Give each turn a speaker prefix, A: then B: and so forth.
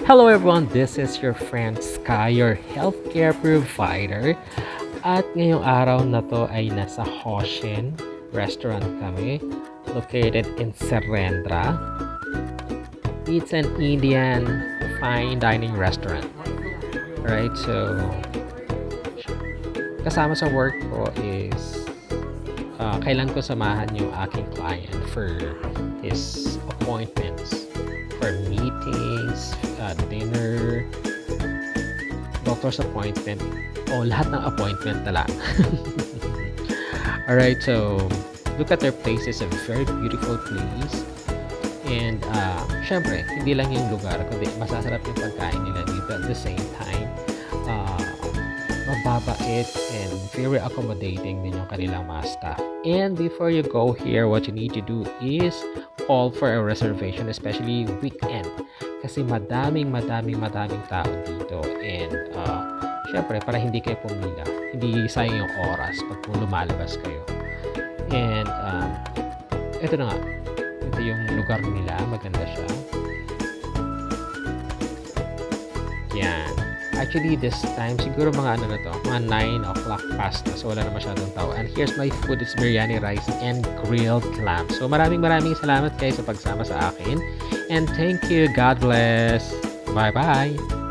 A: Hello everyone, this is your friend Sky, your healthcare provider. At ngayong araw na to ay nasa Hoshin Restaurant kami, located in Serendra. It's an Indian fine dining restaurant. Right, so kasama sa work ko is kailan ko samahan yung aking client for his appointments, for meetings, dinner, doctor's appointment, o lahat ng appointment na lang. Alright, so look at their place. It's a very beautiful place. And syempre, hindi lang yung lugar, kundi masasarap yung pagkain nila dito at the same time. Mababait and very accommodating din yung kanilang mga staff. And before you go here, what you need to do is call for a reservation, especially weekend. Kasi madaming tao dito. And syempre, para hindi kayo pumila, hindi sayang yung oras pag lumalabas kayo. And ito na nga, ito yung lugar nila, maganda siya. Yan. Actually, this time, siguro mga ano na to, mga 9 o'clock past na. So, wala na masyadong tao. And here's my food. It's biryani rice and grilled lamb. So, maraming salamat kayo sa pagsama sa akin. And thank you. God bless. Bye-bye.